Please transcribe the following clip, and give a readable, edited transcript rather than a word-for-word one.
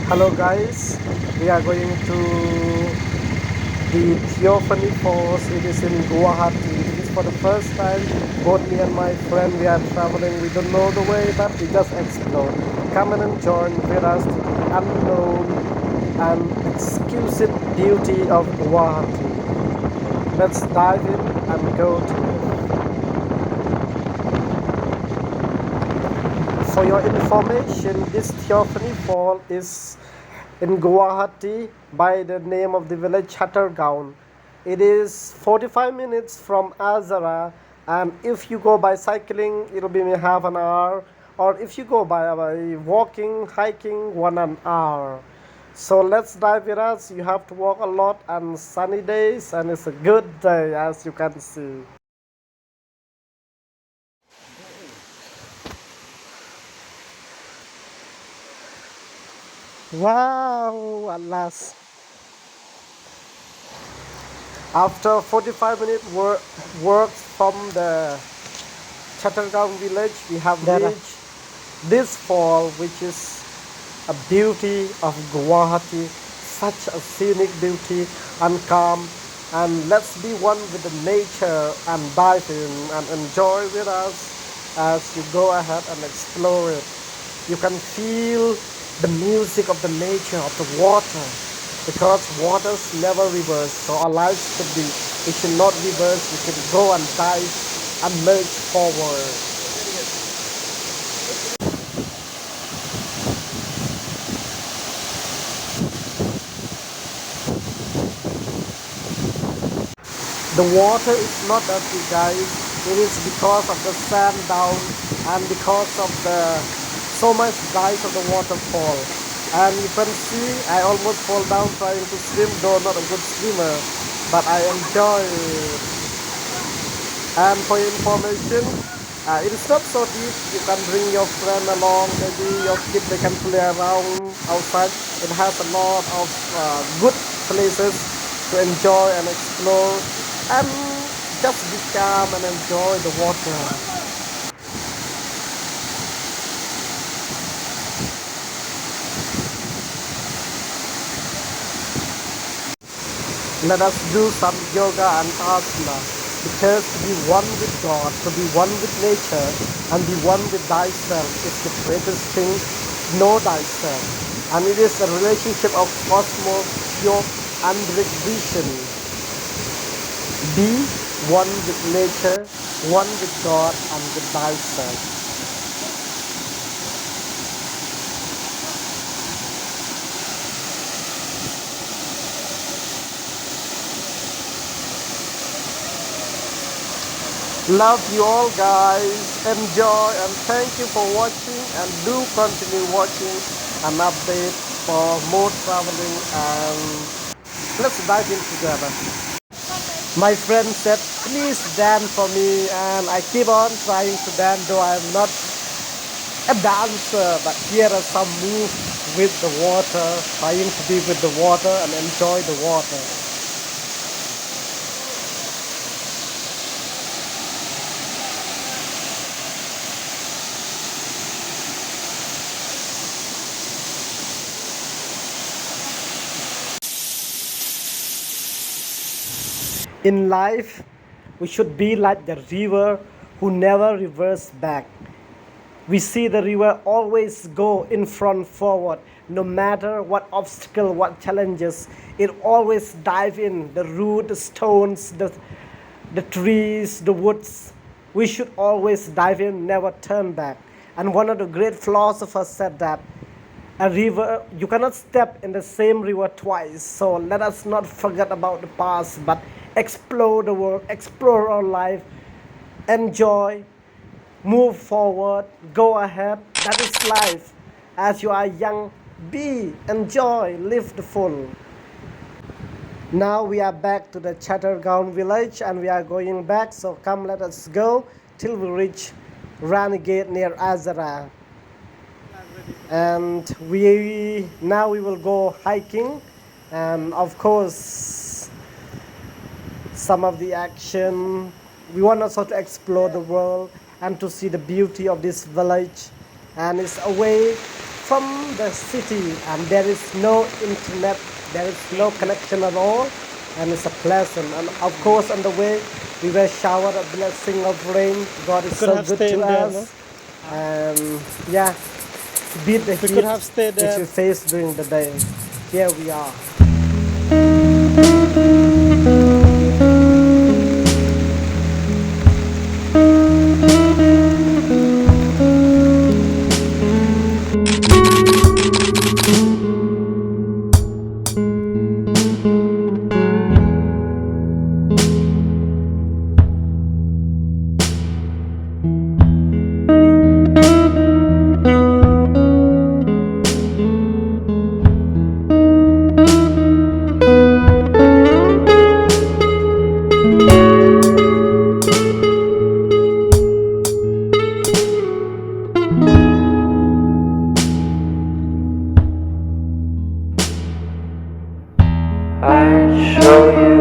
Hello guys, we are going to the Theopani Falls. It is in Guwahati. It is for the first time. Both me and my friend we are traveling. We don't know the way, but we just explore. Come and join with us to the unknown and exquisite beauty of Guwahati. Let's dive in and go to it. For your information, this Theopani Fall is in Guwahati by the name of the village Chattergaon. It is 45 minutes from Azara, and if you go by cycling, it'll be half an hour, or if you go by walking, hiking, 1 hour. So let's dive with us. You have to walk a lot on sunny days, and it's a good day as you can see. Wow, at last. After 45 minute work from the Chattergaon village, we have reached this fall, which is a beauty of Guwahati, such a scenic beauty and calm. And let's be one with the nature and dive in and enjoy with us as you go ahead and explore it. You can feel the music of the nature of the water because waters never reverse. So our lives should be, it should not reverse. We should go and dive and merge forward. The water is not dirty, guys. It is because of the sand down and because of the so much size of the waterfall. And you can see I almost fall down trying to swim, though not a good swimmer, but I enjoy it. And for your information, it is not so deep. You can bring your friend along, maybe your kid, they can play around outside. It has a lot of good places to enjoy and explore and just be calm and enjoy the water. Let us do some yoga and asana, because to be one with God, to be one with nature, and be one with thyself is the greatest thing. Know thyself, and it is a relationship of cosmos, pure andric vision. Be one with nature, one with God, and with thyself. Love you all, guys. Enjoy and thank you for watching, and do continue watching an update for more traveling, and let's dive in together. My friend said please dance for me, and I keep on trying to dance, though I'm not a dancer, but here are some moves with the water, trying to be with the water and enjoy the water. In life, we should be like the river who never reverses back. We see the river always go in front forward, no matter what obstacle, what challenges. It always dive in the root, the stones, the trees, the woods. We should always dive in, never turn back. And one of the great philosophers said that a river, you cannot step in the same river twice. So let us not forget about the past, but explore the world, explore our life, enjoy, move forward, go ahead. That is life. As you are young, be, enjoy, live the full. Now we are back to the Chattergaon village, and we are going back. So come, let us go till we reach Ranigate near Azara. And we will go hiking, and of course some of the action. We want also to explore the world and to see the beauty of this village, and it's away from the city and there is no internet, there is no connection at all, and it's a pleasant. And of course, on the way, we were showered a blessing of rain. God is We could so have good stayed to there, no? us, and yeah, to beat the We heat could have stayed which there. we face during the day. Here we are. I show you